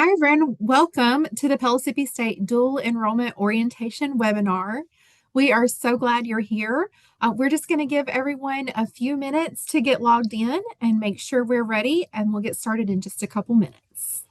Hi, everyone. Welcome to the Pellissippi State Dual Enrollment Orientation webinar. We are so glad you're here. We're just going to give everyone a few minutes to get logged in and make sure we're ready, and we'll get started in just a couple minutes.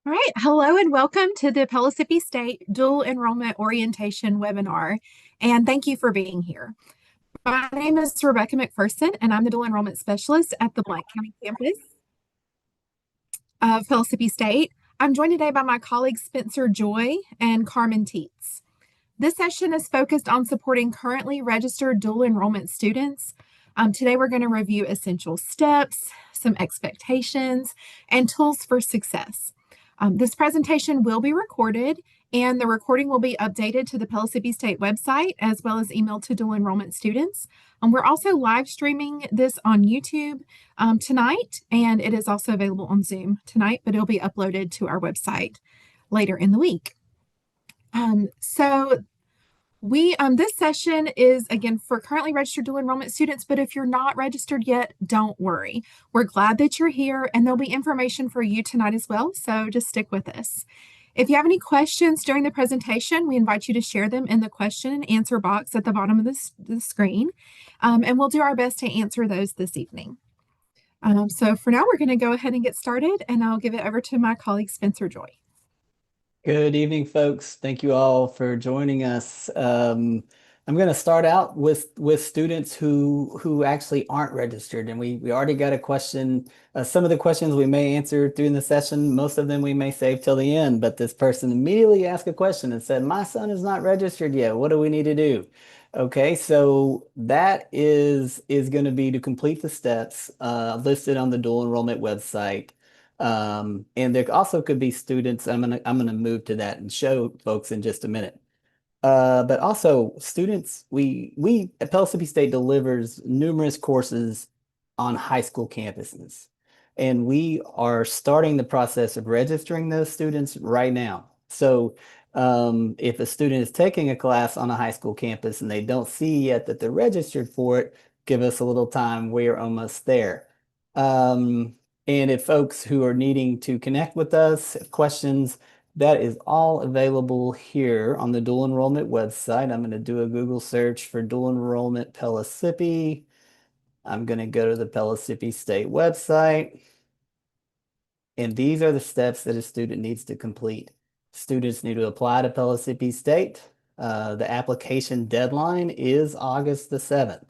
All right. Hello and welcome to the Pellissippi State Dual Enrollment Orientation webinar. And thank you for being here. My name is Rebecca McPherson, and I'm the Dual Enrollment Specialist at the Blount County campus of Pellissippi State. I'm joined today by my colleagues Spencer Joy and Carmen Teets. This session is focused on supporting currently registered dual enrollment students. Today, we're going to review essential steps, some expectations, and tools for success. This presentation will be recorded, and the recording will be updated to the Pellissippi State website as well as emailed to dual enrollment students. We're also live streaming this on YouTube tonight, and it is also available on Zoom tonight, but it'll be uploaded to our website later in the week. This session is again for currently registered dual enrollment students, but if you're not registered yet, don't worry. We're glad that you're here, and there'll be information for you tonight as well, so just stick with us. If you have any questions during the presentation, we invite you to share them in the question and answer box at the bottom of the screen, and we'll do our best to answer those this evening. So for now, we're going to go ahead and get started, and I'll give it over to my colleague, Spencer Joy. Good evening, folks. Thank you all for joining us. I'm going to start out with students who actually aren't registered, and we already got a question. Some of the questions we may answer during the session, most of them we may save till the end, but this person immediately asked a question and said, "My son is not registered yet. What do we need to do?" Okay, so that is going to be to complete the steps listed on the dual enrollment website. And there also could be students. I'm gonna move to that and show folks in just a minute. But also students, we at Pellissippi State delivers numerous courses on high school campuses, and we are starting the process of registering those students right now. So if a student is taking a class on a high school campus and they don't see yet that they're registered for it, give us a little time. We're almost there. And if folks who are needing to connect with us have questions, that is all available here on the dual enrollment website. I'm going to do a Google search for dual enrollment Pellissippi. I'm going to go to the Pellissippi State website. And these are the steps that a student needs to complete. Students need to apply to Pellissippi State. The application deadline is August the 7th.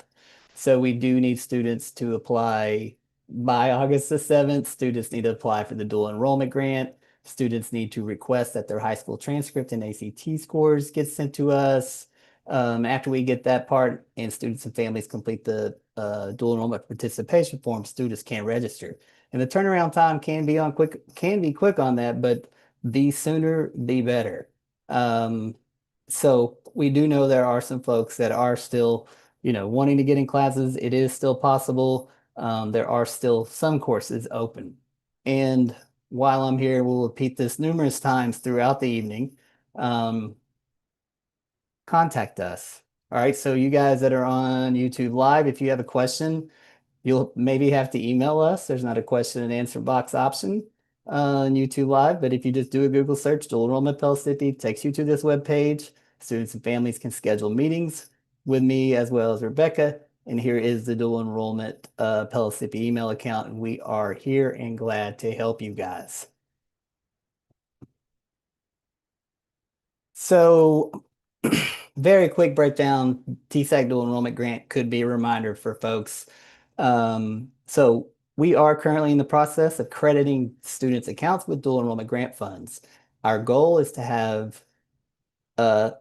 So we do need students to apply by August the 7th. Students need to apply for the dual enrollment grant. Students need to request that their high school transcript and ACT scores get sent to us. After we get that part and students and families complete the dual enrollment participation form, students can register. And the turnaround time can be quick on that, but the sooner the better. Um, so we do know there are some folks that are still, wanting to get in classes. It is still possible. There are still some courses open. And while I'm here, we'll repeat this numerous times throughout the evening. Um, Contact us. All right. So you guys that are on YouTube Live, if you have a question, you'll maybe have to email us. There's not a question and answer box option on YouTube Live, but if you just do a Google search, dual enrollment Pellissippi takes you to this web page. Students and families can schedule meetings with me as well as Rebecca. And here is the dual enrollment Pellissippi email account, and we are here and glad to help you guys. So, very quick breakdown. TSAC dual enrollment grant could be a reminder for folks. So we are currently in the process of crediting students' accounts with dual enrollment grant funds. Our goal is to have uh,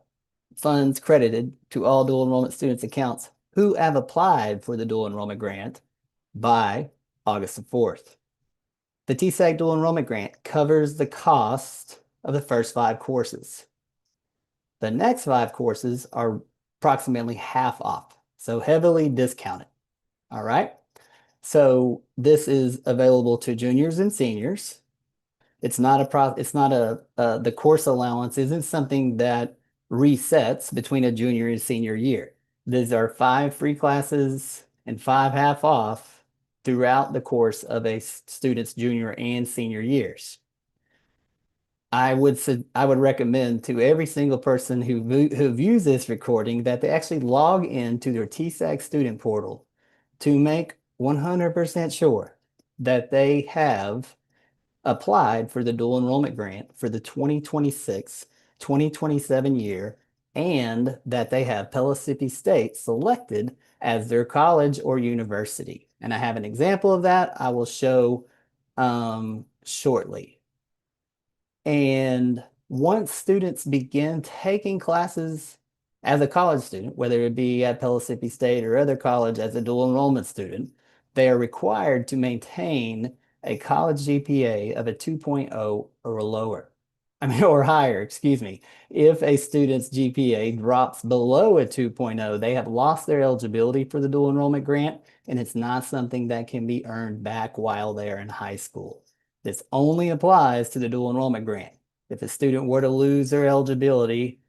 funds credited to all dual enrollment students' accounts who have applied for the dual enrollment grant by August the 4th. The TSAC dual enrollment grant covers the cost of the first 5 courses. The next 5 courses are approximately half off, so heavily discounted. All right. So this is available to juniors and seniors. The course allowance isn't something that resets between a junior and senior year. These are 5 free classes and 5 half off throughout the course of a student's junior and senior years. I would recommend to every single person who views this recording that they actually log into their TSAC student portal to make 100% sure that they have applied for the dual enrollment grant for the 2026-2027 year, and that they have Pellissippi State selected as their college or university. And I have an example of that I will show shortly. And once students begin taking classes as a college student, whether it be at Pellissippi State or other college as a dual enrollment student, they are required to maintain a college GPA of a 2.0 or lower. Or higher, excuse me. If a student's GPA drops below a 2.0, they have lost their eligibility for the dual enrollment grant, and it's not something that can be earned back while they're in high school. This only applies to the dual enrollment grant. If a student were to lose their eligibility,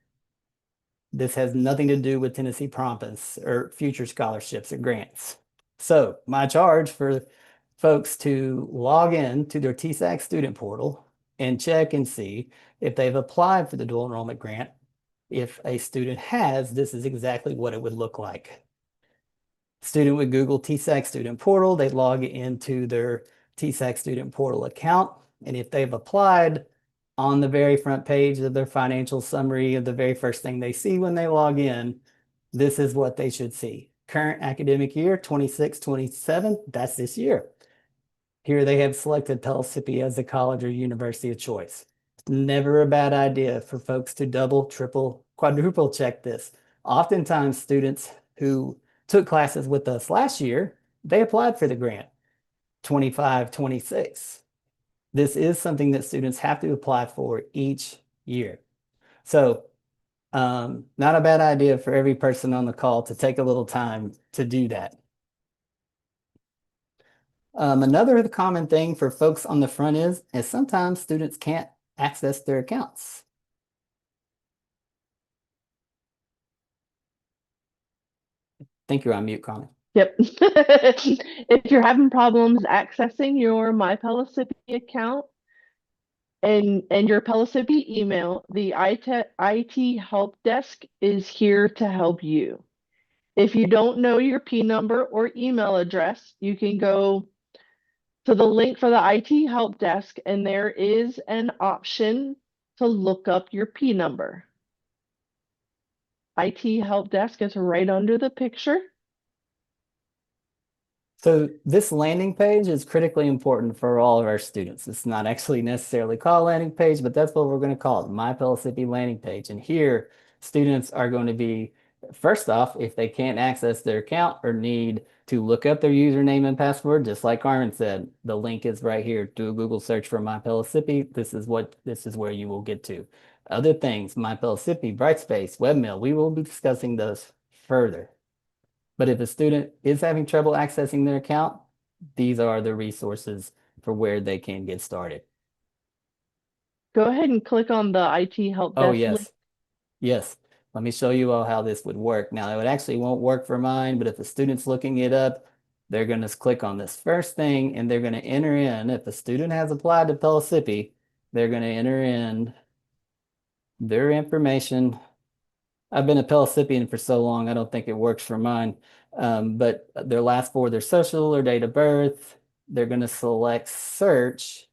this has nothing to do with Tennessee Promise or future scholarships or grants. So my charge for folks to log in to their TSAC student portal and check and see if they've applied for the dual enrollment grant. If a student has, this is exactly what it would look like. Student would Google TSAC student portal, they log into their TSAC student portal account, and if they've applied, on the very front page of their financial summary of the very first thing they see when they log in, this is what they should see. Current academic year, 26-27, that's this year. Here they have selected Pellissippi as the college or university of choice. Never a bad idea for folks to double, triple, quadruple check this. Oftentimes students who took classes with us last year, they applied for the grant, 25, 26. This is something that students have to apply for each year. So not a bad idea for every person on the call to take a little time to do that. Another common thing for folks on the front is sometimes students can't access their accounts. I think you're on mute, Connie. Yep. If you're having problems accessing your My Pellissippi account and your Pellissippi email, the IT help desk is here to help you. If you don't know your P number or email address, you can go to the link for the IT help desk, and there is an option to look up your P number. IT help desk is right under the picture. So this landing page is critically important for all of our students. It's not actually necessarily called a landing page, but that's what we're going to call it, My Pellissippi landing page. And here, students are going to be, first off, if they can't access their account or need to look up their username and password, just like Carmen said. The link is right here. Do a Google search for My Pellissippi. This is where you will get to. Other things, My Pellissippi, Brightspace, Webmail, we will be discussing those further. But if a student is having trouble accessing their account, these are the resources for where they can get started. Go ahead and click on the IT help Oh, desk link. yes. Yes. Let me show you all how this would work. Now, it actually won't work for mine, but if the student's looking it up, they're going to click on this first thing and they're going to enter in. If the student has applied to Pellissippi, they're going to enter in their information. I've been a Pellissippian for so long, I don't think it works for mine. But their last four, their social or date of birth, they're going to select search.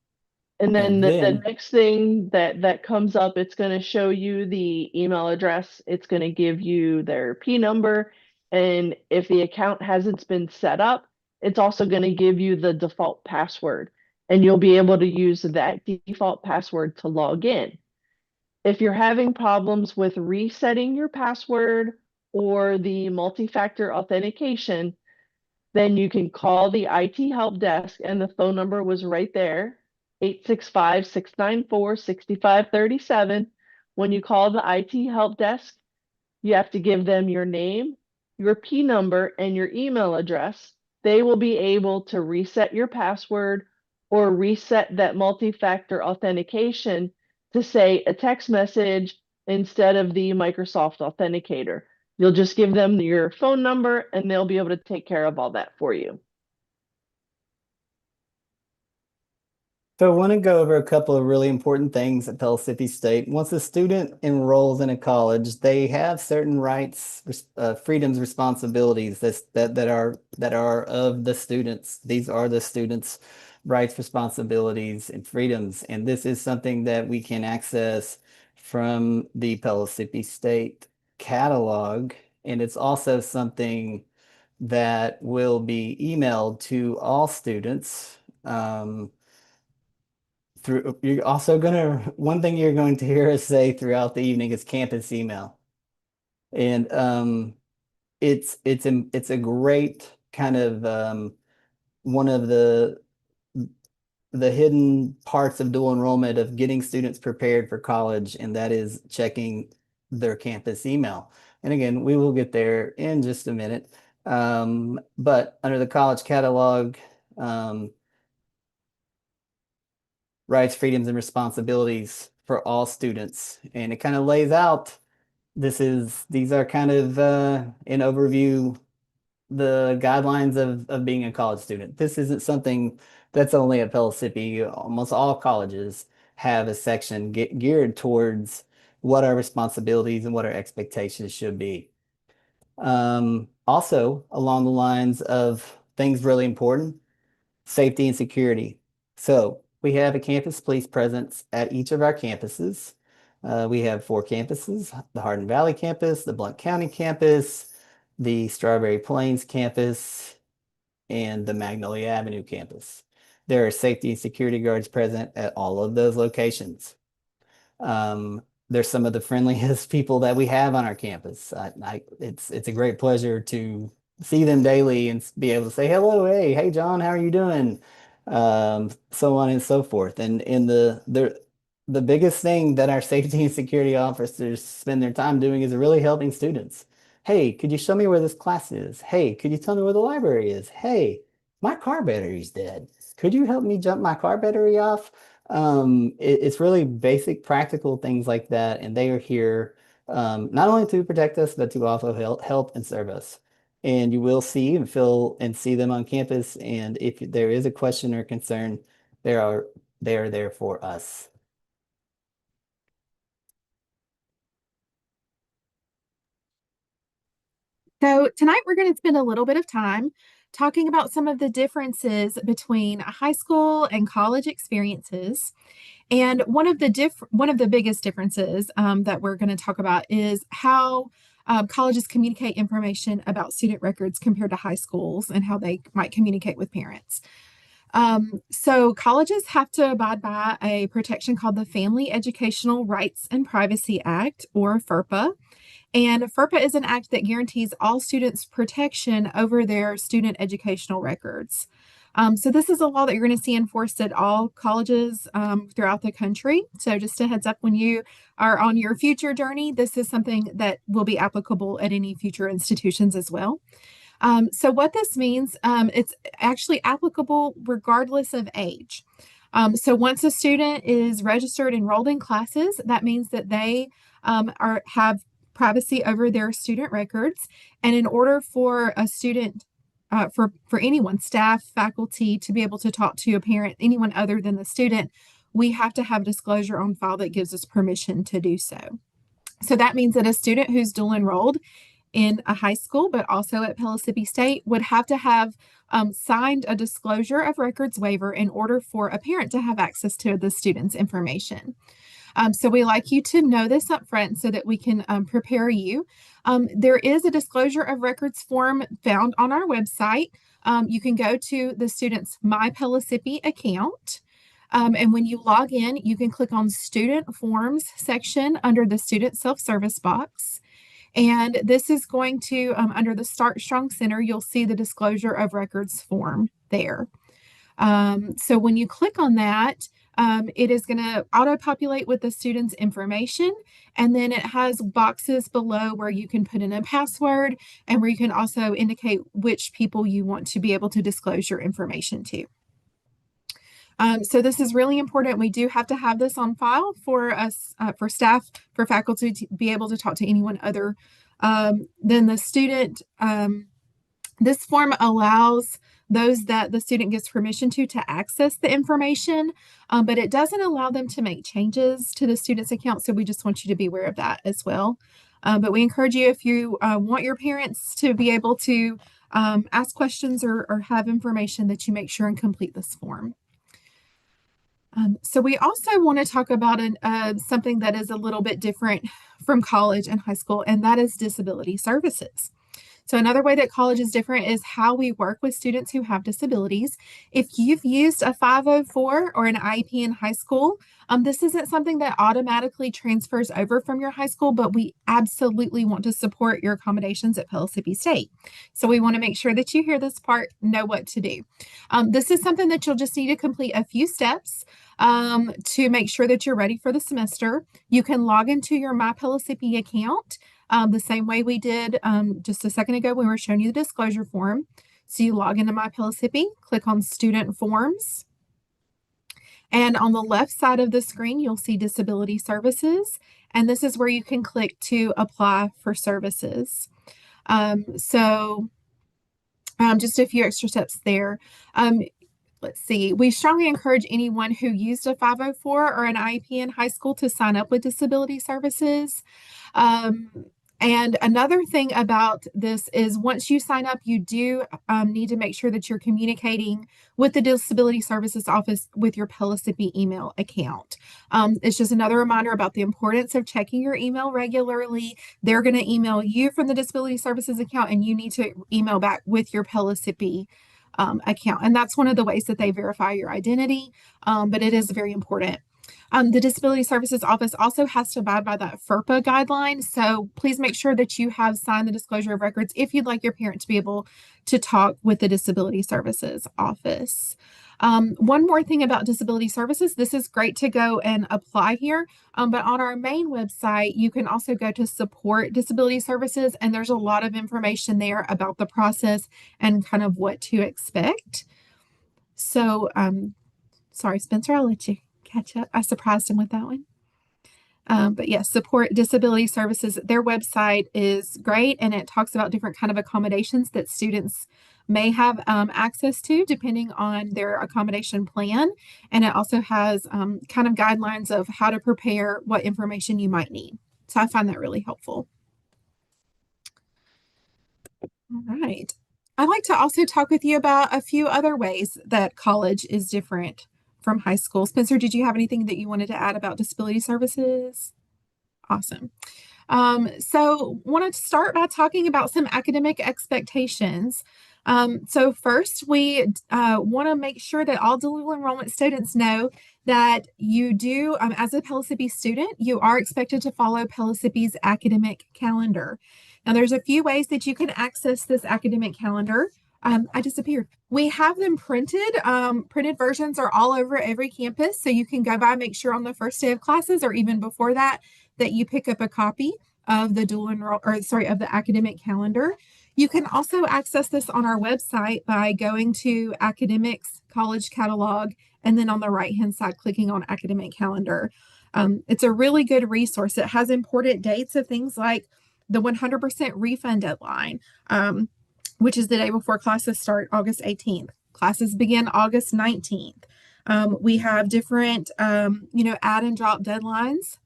And then And the then, next thing that comes up, it's going to show you the email address. It's going to give you their P number. And if the account hasn't been set up, it's also going to give you the default password. And you'll be able to use that default password to log in. If you're having problems with resetting your password or the multi-factor authentication, then you can call the IT help desk, and the phone number was right there, 865-694-6537. When you call the IT help desk, you have to give them your name, your P number, and your email address. They will be able to reset your password or reset that multi-factor authentication to say a text message instead of the Microsoft Authenticator. You'll just give them your phone number and they'll be able to take care of all that for you. so I want to go over a couple of really important things at Pellissippi State. Once a student enrolls in a college, they have certain rights, freedoms, responsibilities that are of the students. These are the students' rights, responsibilities, and freedoms. And this is something that we can access from the Pellissippi State catalog. And it's also something that will be emailed to all students. Through you're also gonna one thing you're going to hear us say throughout the evening is campus email. And it's a great kind of one of the hidden parts of dual enrollment of getting students prepared for college, and that is checking their campus email. And again, we will get there in just a minute. But under the college catalog, rights, freedoms, and responsibilities for all students. And it kind of lays out these are kind of in overview the guidelines of being a college student. This isn't something that's only at Pellissippi. Almost all colleges have a section geared towards what our responsibilities and what our expectations should be. Also, along the lines of things really important, safety and security. So we have a campus police presence at each of our campuses. We have four campuses, the Hardin Valley campus, the Blount County campus, the Strawberry Plains campus, and the Magnolia Avenue campus. There are safety and security guards present at all of those locations. They're some of the friendliest people that we have on our campus. It's a great pleasure to see them daily and be able to say hello, hey John, how are you doing? So on and so forth. And in the biggest thing that our safety and security officers spend their time doing is really helping students. Hey, could you show me where this class is? Hey, could you tell me where the library is? Hey, my car battery's dead. Could you help me jump my car battery off? It's really basic, practical things like that, and they are here not only to protect us, but to also help and serve us. And you will see and feel and see them on campus. And if there is a question or concern, they are there for us. So, tonight we're going to spend a little bit of time talking about some of the differences between high school and college experiences. And one of the biggest differences that we're going to talk about is how colleges communicate information about student records compared to high schools and how they might communicate with parents. So colleges have to abide by a protection called the Family Educational Rights and Privacy Act, or FERPA. And FERPA is an act that guarantees all students protection over their student educational records. So this is a law that you're going to see enforced at all colleges throughout the country. So just a heads up, when you are on your future journey, this is something that will be applicable at any future institutions as well. So what this means, it's actually applicable regardless of age. So once a student is registered, enrolled in classes, that means that they have privacy over their student records. And in order for a student, for anyone, staff, faculty, to be able to talk to a parent, anyone other than the student, we have to have disclosure on file that gives us permission to do so. So that means that a student who's dual enrolled in a high school, but also at Pellissippi State, would have to have signed a disclosure of records waiver in order for a parent to have access to the student's information. So we like you to know this up front so that we can prepare you. There is a disclosure of records form found on our website. You can go to the student's My Pellissippi account. And when you log in, you can click on Student Forms section under the Student Self-Service box. And this is going to, under the Start Strong Center, you'll see the disclosure of records form there. So when you click on that, it is going to auto-populate with the student's information, and then it has boxes below where you can put in a password and where you can also indicate which people you want to be able to disclose your information to. So this is really important. We do have to have this on file for us, for staff, for faculty to be able to talk to anyone other than the student. This form allows those that the student gives permission to access the information, but it doesn't allow them to make changes to the student's account. So we just want you to be aware of that as well. But we encourage you, if you want your parents to be able to ask questions or have information, that you make sure and complete this form. So we also want to talk about something that is a little bit different from college and high school, and that is disability services. So another way that college is different is how we work with students who have disabilities. If you've used a 504 or an IEP in high school, this isn't something that automatically transfers over from your high school, but we absolutely want to support your accommodations at Pellissippi State. So we want to make sure that you hear this part, know what to do. This is something that you'll just need to complete a few steps to make sure that you're ready for the semester. You can log into your My Pellissippi account the same way we did just a second ago when we were showing you the disclosure form. So you log into My Pellissippi, click on Student Forms, and on the left side of the screen, you'll see Disability Services, and this is where you can click to apply for services. Just a few extra steps there. Let's see, we strongly encourage anyone who used a 504 or an IEP in high school to sign up with disability services. And another thing about this is once you sign up, you do need to make sure that you're communicating with the Disability Services Office with your Pellissippi email account. It's just another reminder about the importance of checking your email regularly. They're going to email you from the Disability Services account, and you need to email back with your Pellissippi account. And that's one of the ways that they verify your identity, but it is very important. The Disability Services Office also has to abide by that FERPA guideline. So please make sure that you have signed the disclosure of records if you'd like your parent to be able to talk with the Disability Services Office. One more thing about disability services, this is great to go and apply here, but on our main website, you can also go to support disability services, and there's a lot of information there about the process and kind of what to expect. So, sorry, Spencer, I'll let you catch up. I surprised him with that one. But yes, support disability services. Their website is great, and it talks about different kind of accommodations that students may have access to depending on their accommodation plan. And it also has kind of guidelines of how to prepare, what information you might need. So I find that really helpful. All right. I'd like to also talk with you about a few other ways that college is different from high school. Spencer, did you have anything that you wanted to add about disability services? Awesome. So wanted to start by talking about some academic expectations. So first, we want to make sure that all dual enrollment students know that you do, as a Pellissippi student, you are expected to follow Pellissippi's academic calendar. Now, there's a few ways that you can access this academic calendar. I disappeared. We have them printed. Printed versions are all over every campus, so you can go by, make sure on the first day of classes or even before that, that you pick up a copy of the of the academic calendar. You can also access this on our website by going to Academics College Catalog and then on the right-hand side, clicking on Academic Calendar. It's a really good resource. It has important dates of things like the 100% refund deadline, which is the day before classes start, August 18th. Classes begin August 19th. We have different, add and drop deadlines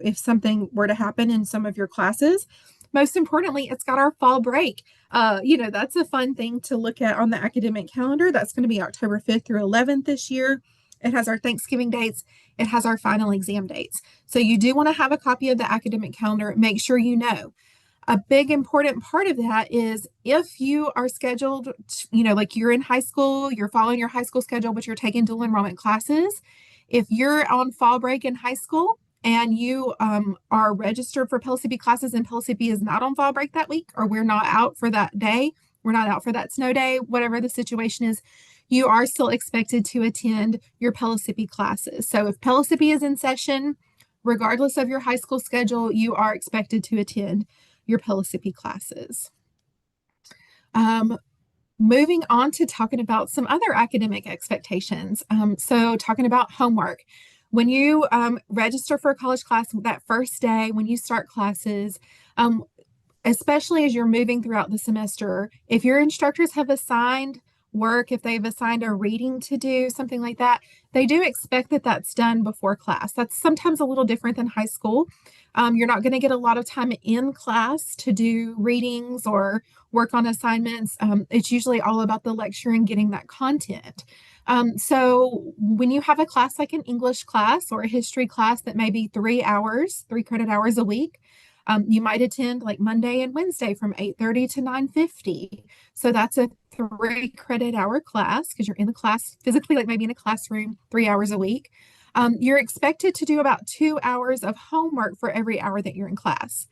if something were to happen in some of your classes. Most importantly, it's got our fall break. That's a fun thing to look at on the academic calendar. That's going to be October 5th through 11th this year. It has our Thanksgiving dates. It has our final exam dates. So you do want to have a copy of the academic calendar. Make sure you know. A big important part of that is if you are scheduled, like you're in high school, you're following your high school schedule, but you're taking dual enrollment classes. If you're on fall break in high school and you are registered for Pellissippi classes and Pellissippi is not on fall break that week, or we're not out for that day, we're not out for that snow day, whatever the situation is, you are still expected to attend your Pellissippi classes. So if Pellissippi is in session, regardless of your high school schedule, you are expected to attend your Pellissippi classes. Moving on to talking about some other academic expectations. So talking about homework. When you register for a college class that first day, when you start classes, especially as you're moving throughout the semester, if your instructors have assigned work, if they've assigned a reading to do, something like that, they do expect that that's done before class. That's sometimes a little different than high school. You're not going to get a lot of time in class to do readings or work on assignments. It's usually all about the lecture and getting that content. So when you have a class like an English class or a history class that may be 3 hours, 3 credit hours a week, you might attend like Monday and Wednesday from 8:30 to 9:50. So that's a 3 credit hour class because you're in the class physically, like maybe in a classroom 3 hours a week. You're expected to do about 2 hours of homework for every hour that you're in class.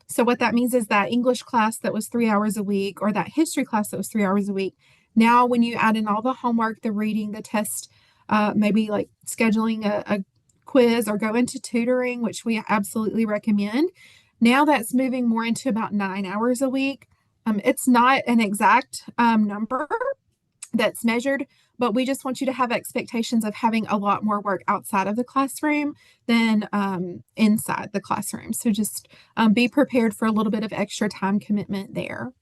So what that means is that English class that was 3 hours a week or that history class that was 3 hours a week, now when you add in all the homework, the reading, the test, maybe like scheduling a quiz or go into tutoring, which we absolutely recommend. Now that's moving more into about 9 hours a week. It's not an exact number that's measured, but we just want you to have expectations of having a lot more work outside of the classroom than inside the classroom. So just be prepared for a little bit of extra time commitment there.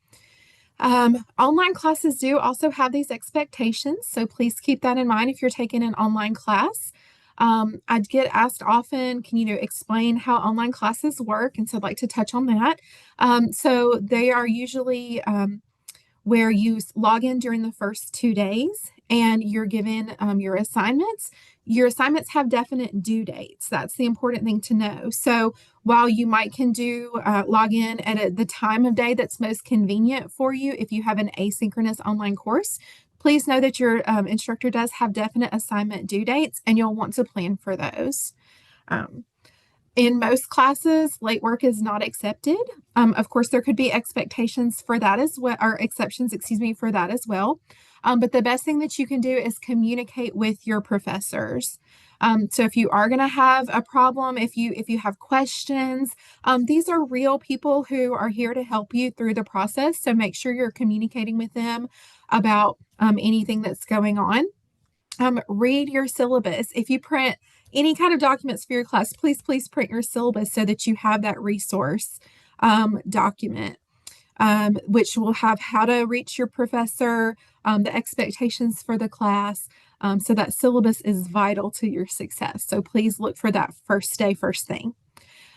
Online classes do also have these expectations, so please keep that in mind if you're taking an online class. I get asked often, can you explain how online classes work? And so I'd like to touch on that. So they are usually where you log in during the first 2 days and you're given your assignments. Your assignments have definite due dates. That's the important thing to know. So while you can do log in at the time of day that's most convenient for you, if you have an asynchronous online course, please know that your instructor does have definite assignment due dates and you'll want to plan for those. In most classes, late work is not accepted. Of course, there could be expectations for that as well, or exceptions, for that as well. But the best thing that you can do is communicate with your professors. So if you are going to have a problem, if you have questions, these are real people who are here to help you through the process. So make sure you're communicating with them about anything that's going on. Read your syllabus. If you print any kind of documents for your class, please print your syllabus so that you have that resource document, which will have how to reach your professor, the expectations for the class. So that syllabus is vital to your success. So please look for that first day, first thing.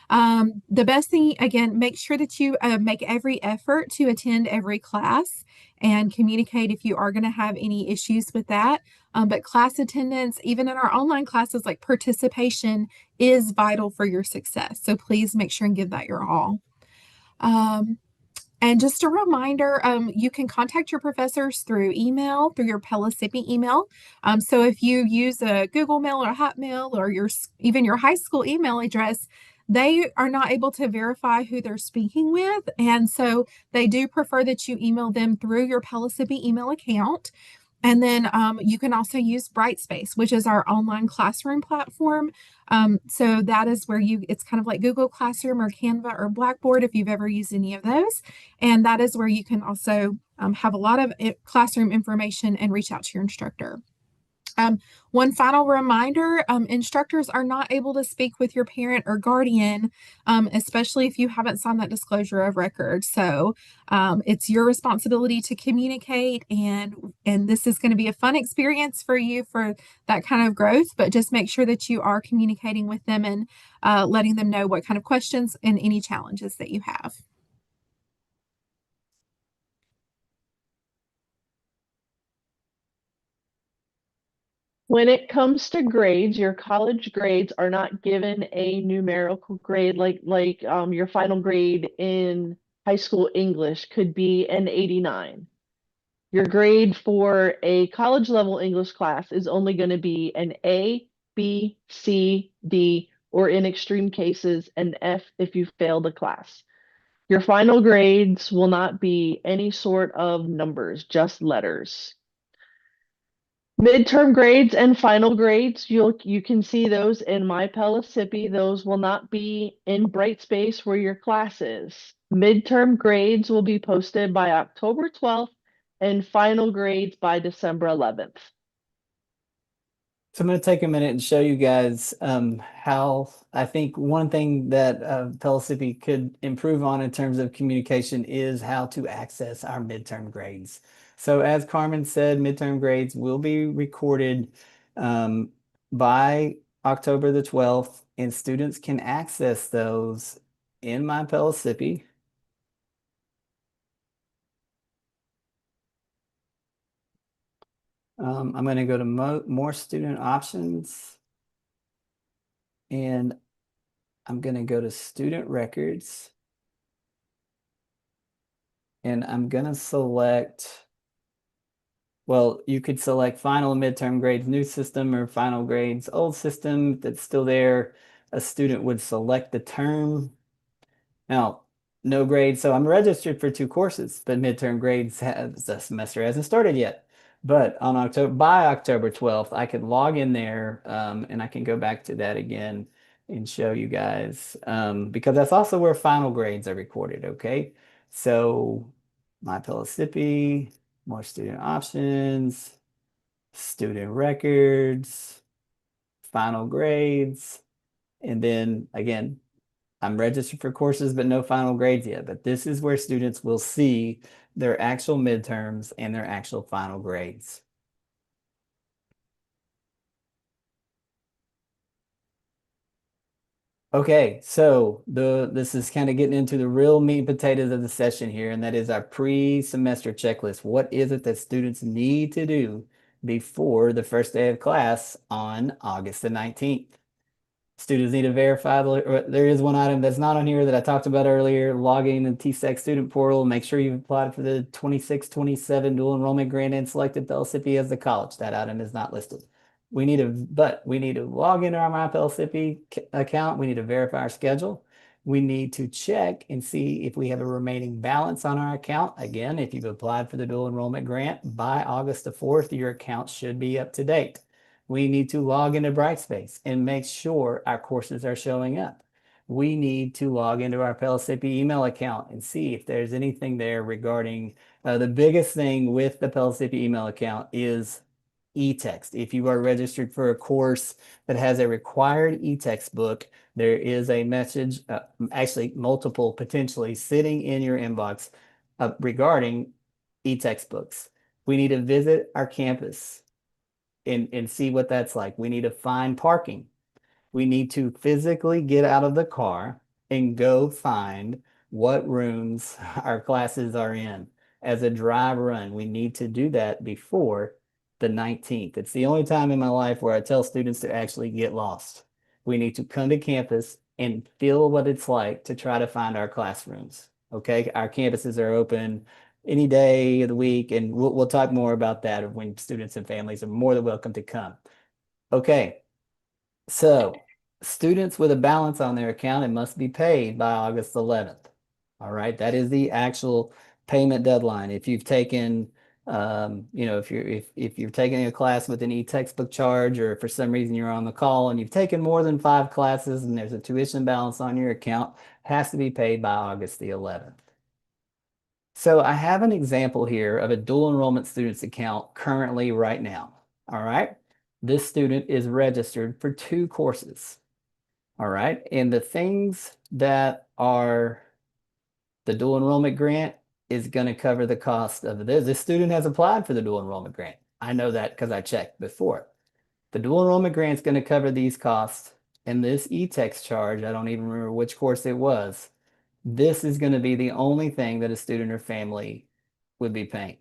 The best thing, again, make sure that you make every effort to attend every class and communicate if you are going to have any issues with that. But class attendance, even in our online classes, like participation is vital for your success. So please make sure and give that your all. And just a reminder, you can contact your professors through email, through your Pellissippi email. So if you use a Google Mail or a Hotmail or even your high school email address, they are not able to verify who they're speaking with. And so they do prefer that you email them through your Pellissippi email account. And then you can also use Brightspace, which is our online classroom platform. So that is where it's kind of like Google Classroom or Canva or Blackboard if you've ever used any of those. And that is where you can also have a lot of classroom information and reach out to your instructor. One final reminder, instructors are not able to speak with your parent or guardian, especially if you haven't signed that disclosure of record. So it's your responsibility to communicate, and this is going to be a fun experience for you for that kind of growth, but just make sure that you are communicating with them and letting them know what kind of questions and any challenges that you have. When it comes to grades, your college grades are not given a numerical grade like your final grade in high school English could be an 89. Your grade for a college level English class is only going to be an A, B, C, D, or in extreme cases, an F if you fail the class. Your final grades will not be any sort of numbers, just letters. Midterm grades and final grades, you can see those in My Pellissippi. Those will not be in Brightspace where your class is. Midterm grades will be posted by October 12th and final grades by December 11th. So I'm going to take a minute and show you guys how I think one thing that Pellissippi could improve on in terms of communication is how to access our midterm grades. So as Carmen said, midterm grades will be recorded by October the 12th, and students can access those in My Pellissippi. I'm going to go to more student options, and I'm going to go to student records, and I'm going to select, well, you could select final and midterm grades, new system, or final grades, old system. That's still there. A student would select the term. Now, no grade. So I'm registered for 2 courses, but midterm grades the semester hasn't started yet. But by October 12th, I could log in there and I can go back to that again and show you guys because that's also where final grades are recorded. Okay. So My Pellissippi, more student options, student records, final grades, and then again, I'm registered for courses, but no final grades yet. But this is where students will see their actual midterms and their actual final grades. Okay, so this is kind of getting into the real meat and potatoes of the session here, and that is our pre-semester checklist. What is it that students need to do before the first day of class on August the 19th? Students need to verify, there is one item that's not on here that I talked about earlier, logging in the TSEC student portal. Make sure you've applied for the 26-27 dual enrollment grant and selected Pellissippi as the college. That item is not listed. We need to log into our My Pellissippi account. We need to verify our schedule. We need to check and see if we have a remaining balance on our account. Again, if you've applied for the dual enrollment grant by August the 4th, your account should be up to date. We need to log into Brightspace and make sure our courses are showing up. We need to log into our Pellissippi email account and see if there's anything there regarding the biggest thing with the Pellissippi email account is e-text. If you are registered for a course that has a required e-text book, there is a message, actually multiple potentially sitting in your inbox regarding e-text books. We need to visit our campus and see what that's like. We need to find parking. We need to physically get out of the car and go find what rooms our classes are in. As a drive run, we need to do that before the 19th. It's the only time in my life where I tell students to actually get lost. We need to come to campus and feel what it's like to try to find our classrooms. Okay, our campuses are open any day of the week, and we'll talk more about that when students and families are more than welcome to come. Okay, so students with a balance on their account, it must be paid by August 11th. All right, that is the actual payment deadline. If you've taken, if you're taking a class with an e-textbook charge, or for some reason you're on the call and you've taken more than 5 classes and there's a tuition balance on your account, it has to be paid by August the 11th. So I have an example here of a dual enrollment student's account currently right now. All right. This student is registered for 2 courses. All right. And the things that are the dual enrollment grant is going to cover the cost of this. This student has applied for the dual enrollment grant. I know that because I checked before. The dual enrollment grant is going to cover these costs. And this e-text charge, I don't even remember which course it was. This is going to be the only thing that a student or family would be paying.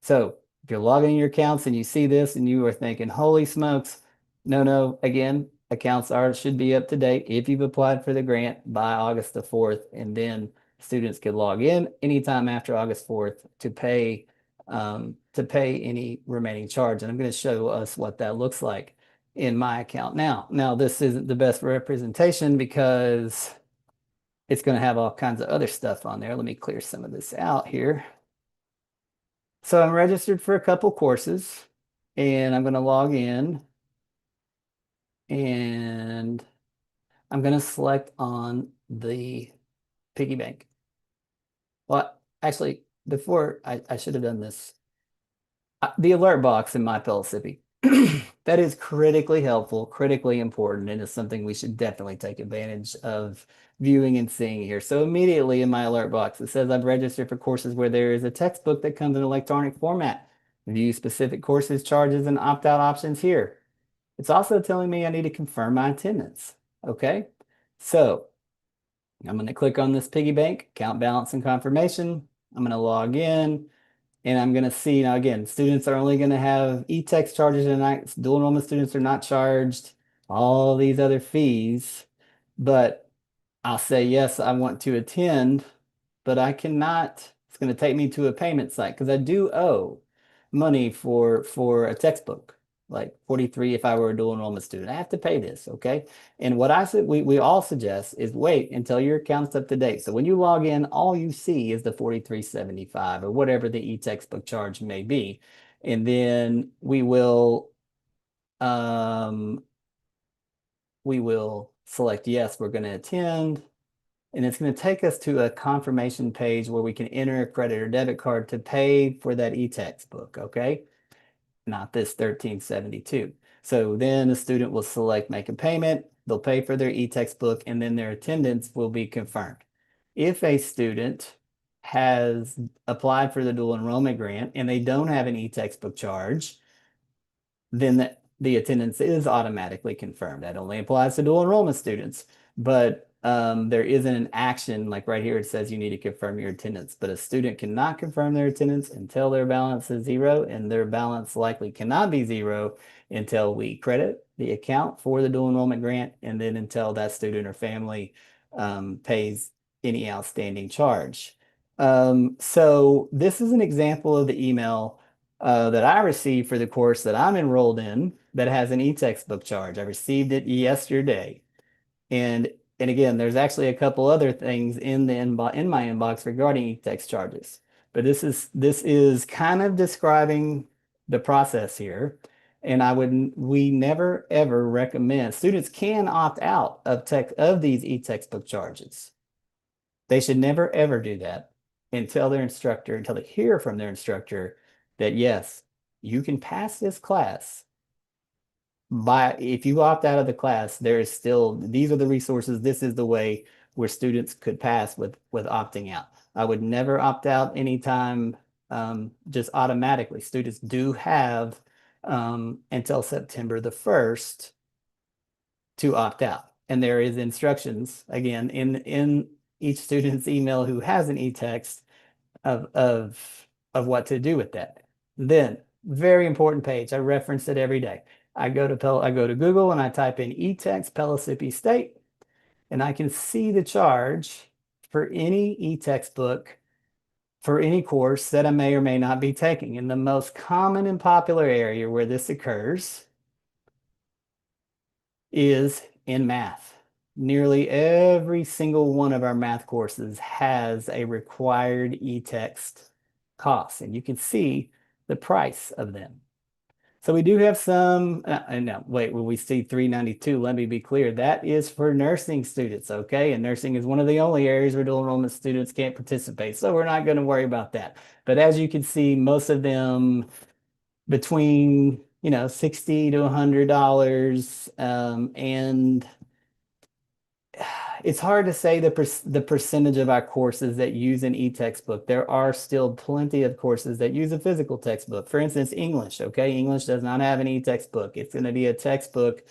So if you're logging your accounts and you see this and you are thinking, holy smokes, no, again, accounts should be up to date if you've applied for the grant by August the 4th, and then students could log in anytime after August 4th to pay any remaining charge. And I'm going to show us what that looks like in my account now. Now, this isn't the best representation because it's going to have all kinds of other stuff on there. Let me clear some of this out here. So I'm registered for a couple courses, and I'm going to log in, and I'm going to select on the piggy bank. Well, actually, before I should have done this. The alert box in MyPelicippi. That is critically helpful, critically important, and is something we should definitely take advantage of viewing and seeing here. So immediately in my alert box, it says I've registered for courses where there is a textbook that comes in electronic format. View specific courses, charges, and opt-out options here. It's also telling me I need to confirm my attendance. Okay, so I'm going to click on this piggy bank, account balance and confirmation. I'm going to log in. And I'm going to see now again, students are only going to have e-text charges tonight. Dual enrollment students are not charged all these other fees, but I'll say, yes, I want to attend, but I cannot. It's going to take me to a payment site because I do owe money for a textbook, like 43 if I were a dual enrollment student. I have to pay this, okay? And what I said we all suggest is wait until your account's up to date. So when you log in, all you see is the 43.75 or whatever the e-textbook charge may be. And then we will select yes, we're going to attend. And it's going to take us to a confirmation page where we can enter a credit or debit card to pay for that e-textbook, okay? Not this 1372. So then the student will select make a payment, they'll pay for their e-textbook, and then their attendance will be confirmed. If a student has applied for the dual enrollment grant and they don't have an e-textbook charge, then the attendance is automatically confirmed. That only applies to dual enrollment students, but there isn't an action like right here. It says you need to confirm your attendance, but a student cannot confirm their attendance until their balance is 0, and their balance likely cannot be 0 until we credit the account for the dual enrollment grant, and then until that student or family pays any outstanding charge. So this is an example of the email that I received for the course that I'm enrolled in that has an e-textbook charge. I received it yesterday. And again, there's actually a couple other things in my inbox regarding e-text charges. But this is kind of describing the process here. And we never ever recommend students can opt out of these e-textbook charges. They should never ever do that until they hear from their instructor that yes, you can pass this class. If you opt out of the class, there is still, these are the resources, this is the way where students could pass with opting out. I would never opt out anytime just automatically. Students do have until September the 1st to opt out. And there is instructions, again, in each student's email who has an e-text of what to do with that. Then, very important page. I reference it every day. I go to Google and I type in e-text Pellissippi State, and I can see the charge for any e-textbook for any course that I may or may not be taking. And the most common and popular area where this occurs is in math. Nearly every single one of our math courses has a required e-text cost, and you can see the price of them. So we do have some, no, wait, when we see 392, let me be clear, that is for nursing students, okay? And nursing is one of the only areas where dual enrollment students can't participate, so we're not going to worry about that. But as you can see, most of them between, $60 to $100, and it's hard to say the percentage of our courses that use an e-textbook. There are still plenty of courses that use a physical textbook. For instance, English, okay? English does not have an e-textbook. It's going to be a textbook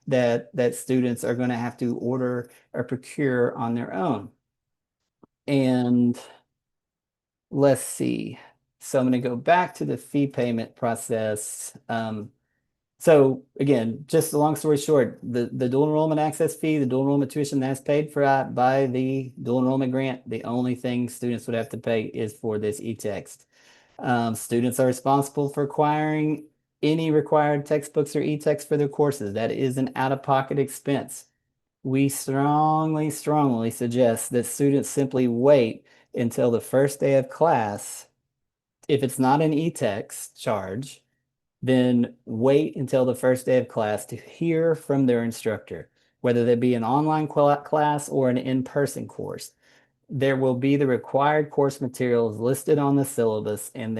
that students are going to have to order or procure on their own. And let's see. So I'm going to go back to the fee payment process. So again, just a long story short, the dual enrollment access fee, the dual enrollment tuition that's paid for by the dual enrollment grant, the only thing students would have to pay is for this e-text. Students are responsible for acquiring any required textbooks or e-text for their courses. That is an out-of-pocket expense. We strongly, strongly suggest that students simply wait until the first day of class. If it's not an e-text charge, then wait until the first day of class to hear from their instructor, whether that be an online class or an in-person course. There will be the required course materials listed on the syllabus, and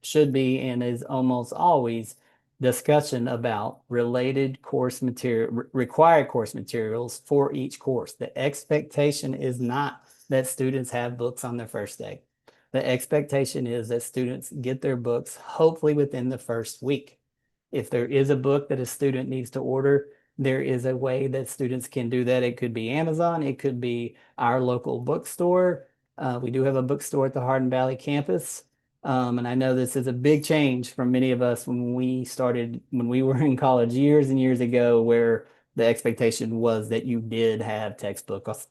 should be and is almost always discussion about related course material, required course materials for each course. The expectation is not that students have books on their first day. The expectation is that students get their books hopefully within the first week. If there is a book that a student needs to order, there is a way that students can do that. It could be Amazon, it could be our local bookstore. We do have a bookstore at the Hardin Valley campus. And I know this is a big change from many of us when we were in college years and years ago, where the expectation was that you did have textbooks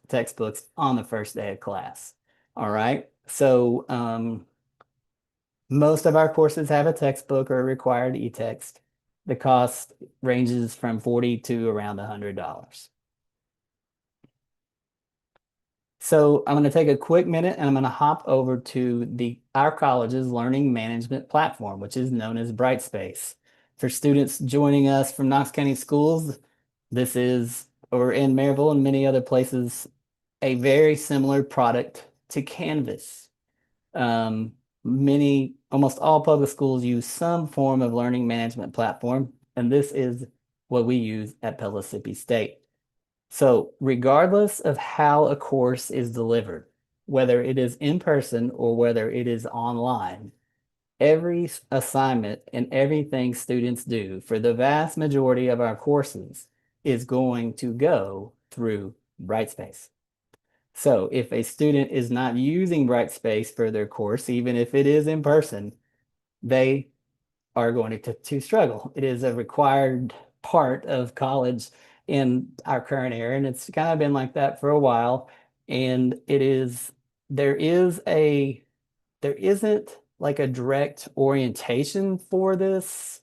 on the first day of class. All right. So most of our courses have a textbook or a required e-text. The cost ranges from $40 to around $100. So I'm going to take a quick minute and I'm going to hop over to our college's learning management platform, which is known as Brightspace. For students joining us from Knox County Schools, this is, or in Maryville and many other places, a very similar product to Canvas. Almost all public schools use some form of learning management platform, and this is what we use at Pellissippi State. So regardless of how a course is delivered, whether it is in person or whether it is online, every assignment and everything students do for the vast majority of our courses is going to go through Brightspace. So if a student is not using Brightspace for their course, even if it is in person, they are going to struggle. It is a required part of college in our current era, and it's kind of been like that for a while. And there isn't like a direct orientation for this,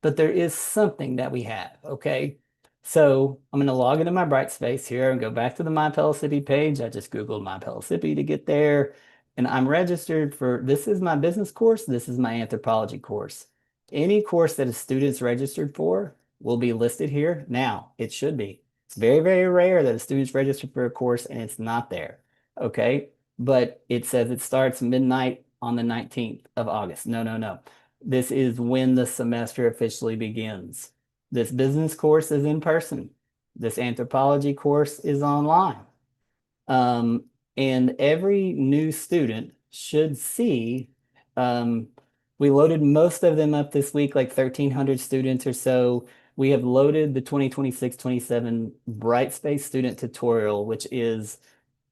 but there is something that we have, okay? So I'm going to log into my Brightspace here and go back to the My Pellissippi page. I just Googled My Pellissippi to get there. And I'm registered this is my business course. This is my anthropology course. Any course that a student's registered for will be listed here. Now, it should be. It's very, very rare that a student's registered for a course and it's not there, okay? But it says it starts midnight on the 19th of August. No, no, no. This is when the semester officially begins. This business course is in person. This anthropology course is online. And every new student should see, we loaded most of them up this week, like 1,300 students or so. We have loaded the 2026-27 Brightspace student tutorial, which is,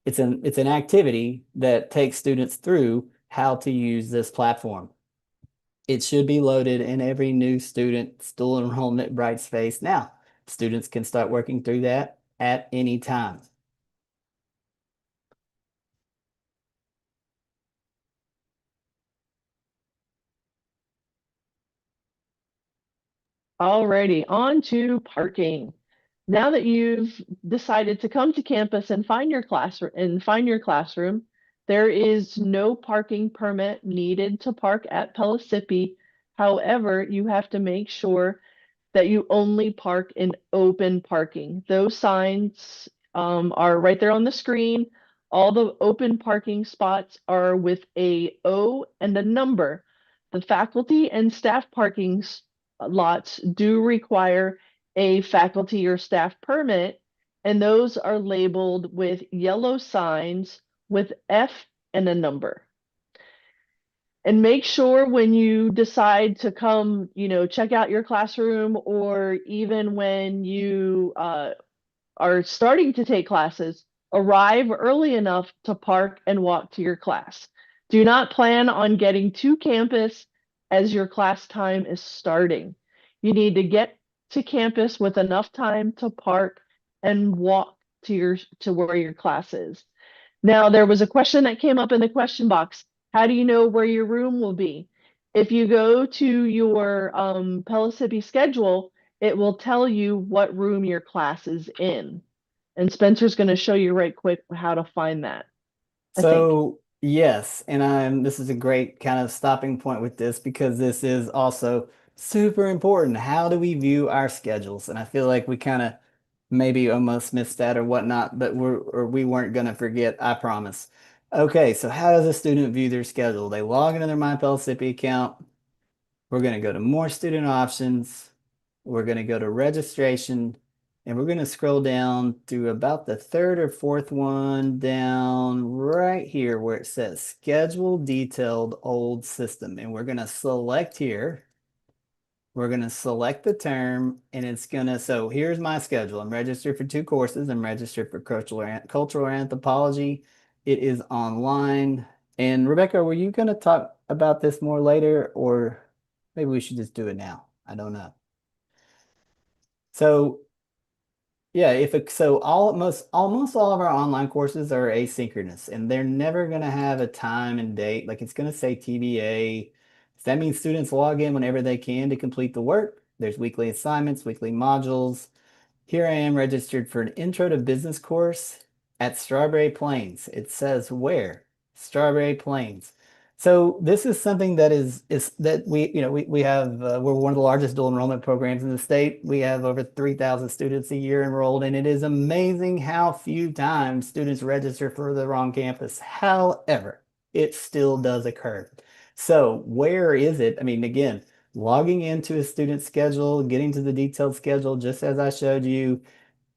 it's an activity that takes students through how to use this platform. It should be loaded in every new student's dual enrollment Brightspace now. Students can start working through that at any time. Alrighty, on to parking. Now that you've decided to come to campus and find your classroom, there is no parking permit needed to park at Pellissippi. However, you have to make sure that you only park in open parking. Those signs are right there on the screen. All the open parking spots are with a O and a number. The faculty and staff parking lots do require a faculty or staff permit, and those are labeled with yellow signs with F and a number. And make sure when you decide to come, check out your classroom, or even when you are starting to take classes, arrive early enough to park and walk to your class. Do not plan on getting to campus as your class time is starting. You need to get to campus with enough time to park and walk to where your class is. Now, there was a question that came up in the question box. How do you know where your room will be? If you go to your Pellissippi schedule, it will tell you what room your class is in. And Spencer's going to show you right quick how to find that, I think. So yes, and this is a great kind of stopping point with this because this is also super important. How do we view our schedules? And I feel like we kind of maybe almost missed that or whatnot, but we weren't gonna forget, I promise. Okay, so how does a student view their schedule? They log into their MyPellissippi account. We're gonna go to more student options. We're gonna go to registration. And we're going to scroll down to about the third or fourth one down right here where it says schedule detailed old system. And we're going to select here. We're going to select the term and it's going to, so here's my schedule. I'm registered for 2 courses. I'm registered for cultural anthropology. It is online. And Rebecca, were you going to talk about this more later, or maybe we should just do it now? I don't know. So yeah, so almost all of our online courses are asynchronous, and they're never going to have a time and date. Like, it's going to say TBA. So that means students log in whenever they can to complete the work. There's weekly assignments, weekly modules. Here I am registered for an Intro to Business course at Strawberry Plains. It says where? Strawberry Plains. So this is something that is that we have we're one of the largest dual enrollment programs in the state. We have over 3,000 students a year enrolled, and it is amazing how few times students register for the wrong campus. However, it still does occur. So where is it? I mean, again, logging into a student schedule, getting to the detailed schedule, just as I showed you.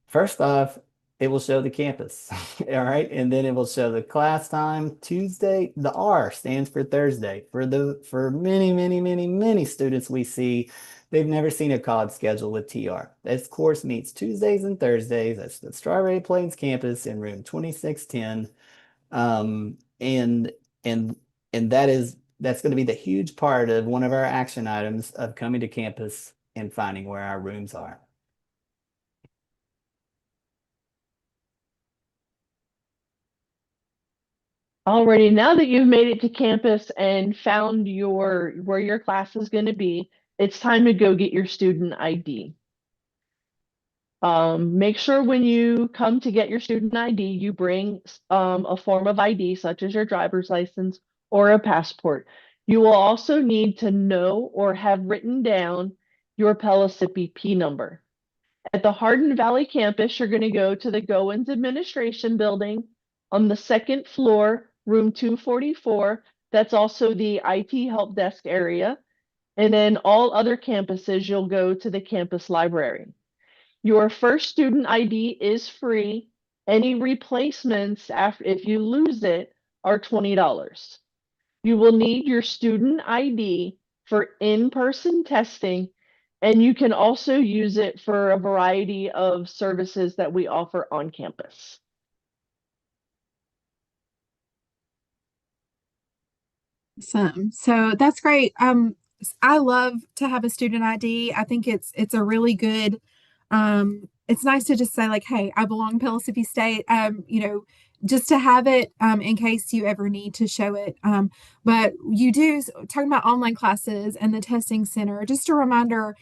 First off, it will show the campus, all right? And then it will show the class time, Tuesday. The R stands for Thursday. For many, many, many, many students we see, they've never seen a college schedule with TR. This course meets Tuesdays and Thursdays. That's the Strawberry Plains campus in room 2610. Um, and and and that's going to be the huge part of one of our action items of coming to campus and finding where our rooms are. Alrighty, now that you've made it to campus and found where your class is going to be, it's time to go get your student ID. Make sure when you come to get your student ID, you bring a form of ID, such as your driver's license or a passport. You will also need to know or have written down your Pellissippi P number. At the Hardin Valley campus, you're going to go to the Goins Administration Building on the 2nd floor, room 244. That's also the IT help desk area. And then all other campuses, you'll go to the campus library. Your first student ID is free. Any replacements if you lose it are $20. You will need your student ID for in-person testing, and you can also use it for a variety of services that we offer on campus. Awesome. So that's great. I love to have a student ID. I think it's a really good it's nice to just say like, hey, I belong to Mississippi State, just to have it in case you ever need to show it. But you do, talking about online classes and the testing center, just a reminder,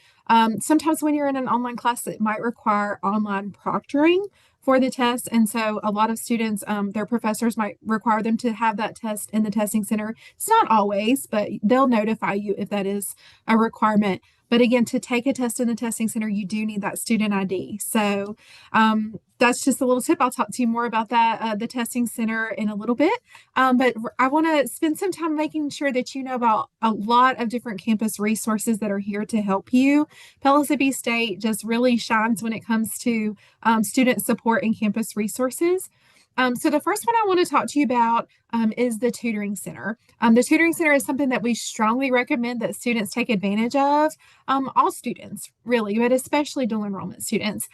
sometimes when you're in an online class, it might require online proctoring for the test. And so a lot of students, their professors might require them to have that test in the testing center. It's not always, but they'll notify you if that is a requirement. But again, to take a test in the testing center, you do need that student ID. So that's just a little tip. I'll talk to you more about that, the testing center, in a little bit. But I want to spend some time making sure that you know about a lot of different campus resources that are here to help you. Mississippi State just really shines when it comes to student support and campus resources. So the first one I want to talk to you about is the tutoring center. The tutoring center is something that we strongly recommend that students take advantage of. All students, really, but especially dual enrollment students.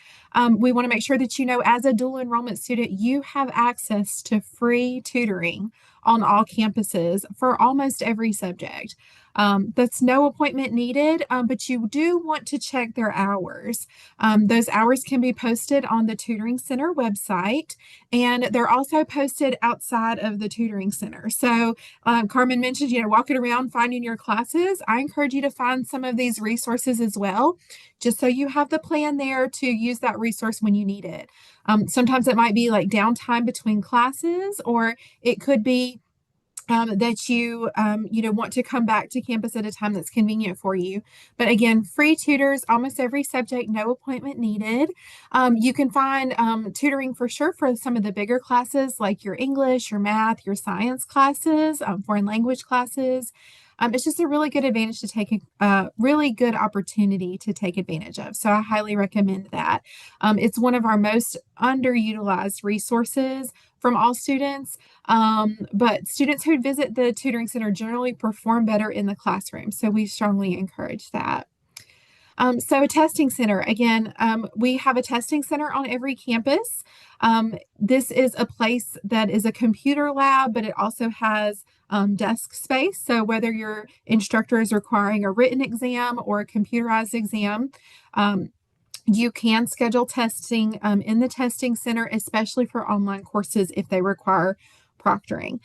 We want to make sure that you know, as a dual enrollment student, you have access to free tutoring on all campuses for almost every subject. That's no appointment needed, but you do want to check their hours. Those hours can be posted on the Tutoring Center website, and they're also posted outside of the Tutoring Center. So Carmen mentioned, walking around finding your classes. I encourage you to find some of these resources as well, just so you have the plan there to use that resource when you need it. Sometimes it might be like downtime between classes, or it could be that you want to come back to campus at a time that's convenient for you. But again, free tutors, almost every subject, no appointment needed. You can find tutoring for sure for some of the bigger classes like your English, your math, your science classes, foreign language classes. It's just a really good advantage to take a really good opportunity to take advantage of. So I highly recommend that. It's one of our most underutilized resources from all students. But students who visit the tutoring center generally perform better in the classroom. So we strongly encourage that. So a testing center, again, we have a testing center on every campus. This is a place that is a computer lab, but it also has desk space. So whether your instructor is requiring a written exam or a computerized exam, you can schedule testing in the testing center, especially for online courses if they require proctoring.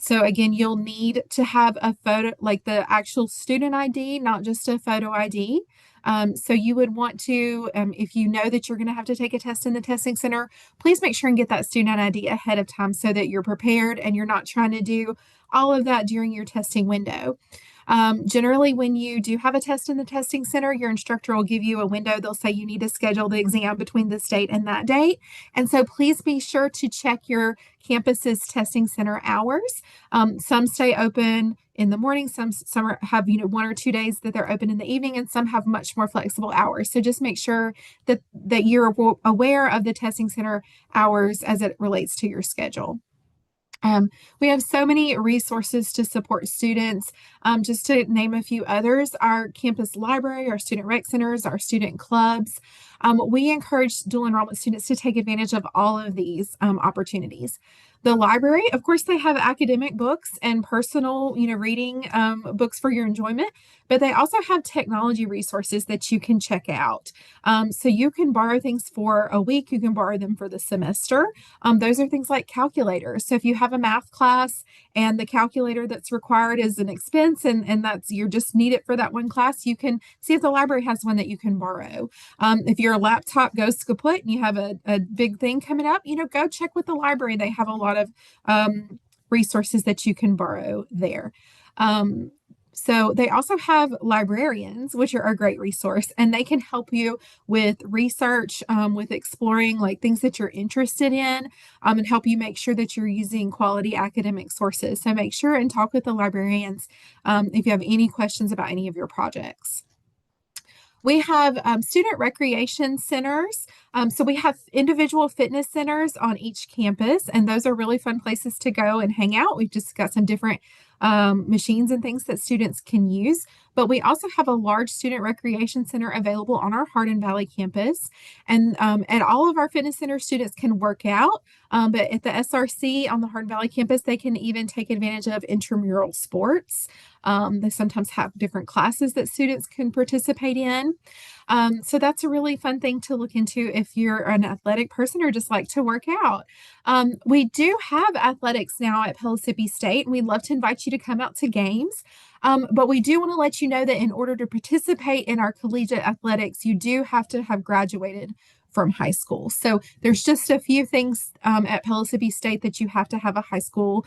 So again, you'll need to have a photo, like the actual student ID, not just a photo ID. So you would want to, if you know that you're going to have to take a test in the testing center, please make sure and get that student ID ahead of time so that you're prepared and you're not trying to do all of that during your testing window. Generally, when you do have a test in the testing center, your instructor will give you a window. They'll say you need to schedule the exam between this date and that date. And so please be sure to check your campus's testing center hours. Some stay open in the morning, some have 1 or 2 days that they're open in the evening, and some have much more flexible hours. So just make sure that you're aware of the testing center hours as it relates to your schedule. We have so many resources to support students. Just to name a few others, our campus library, our student rec centers, our student clubs. We encourage dual enrollment students to take advantage of all of these opportunities. The library, of course, they have academic books and personal, reading books for your enjoyment, but they also have technology resources that you can check out. So you can borrow things for a week, you can borrow them for the semester. Those are things like calculators. So if you have a math class and the calculator that's required is an expense and that's you just need it for that one class, you can see if the library has one that you can borrow. If your laptop goes kaput and you have a big thing coming up, go check with the library. They have a lot of resources that you can borrow there. So they also have librarians, which are a great resource, and they can help you with research, with exploring like things that you're interested in, and help you make sure that you're using quality academic sources. So make sure and talk with the librarians if you have any questions about any of your projects. We have student recreation centers. So we have individual fitness centers on each campus, and those are really fun places to go and hang out. We've just got some different machines and things that students can use. But we also have a large student recreation center available on our Hardin Valley campus. And at all of our fitness centers, students can work out. But at the SRC on the Hardin Valley campus, they can even take advantage of intramural sports. They sometimes have different classes that students can participate in. So that's a really fun thing to look into if you're an athletic person or just like to work out. We do have athletics now at Pellissippi State, and we'd love to invite you to come out to games. But we do want to let you know that in order to participate in our collegiate athletics, you do have to have graduated from high school. So there's just a few things at Pellissippi State that you have to have a high school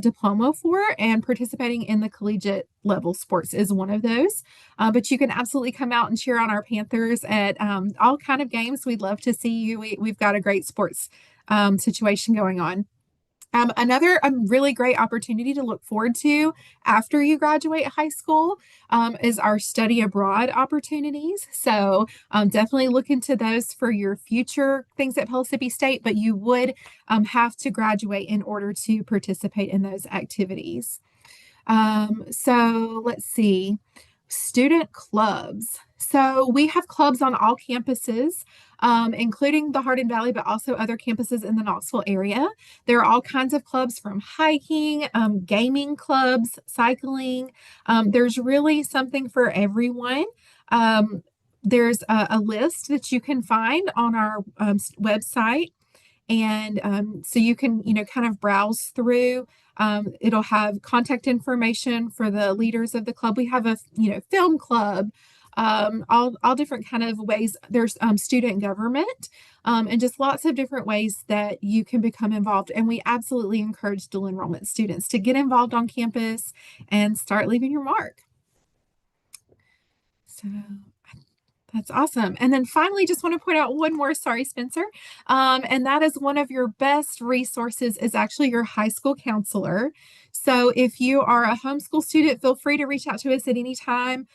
diploma for, and participating in the collegiate level sports is one of those. But you can absolutely come out and cheer on our Panthers at all kind of games. We'd love to see you. We've got a great sports situation going on. Another really great opportunity to look forward to after you graduate high school is our study abroad opportunities. So definitely look into those for your future things at Pellissippi State, but you would have to graduate in order to participate in those activities. So let's see. Student clubs. So we have clubs on all campuses, including the Hardin Valley, but also other campuses in the Knoxville area. There are all kinds of clubs, from hiking, gaming clubs, cycling. There's really something for everyone. There's a list that you can find on our website. And so you can, kind of browse through. It'll have contact information for the leaders of the club. We have a, film club, all different kind of ways. There's student government, and just lots of different ways that you can become involved. And we absolutely encourage dual enrollment students to get involved on campus and start leaving your mark. So that's awesome. And then finally, just want to point out one more, sorry, Spencer. And that is one of your best resources is actually your high school counselor. So if you are a homeschool student, feel free to reach out to us at any time.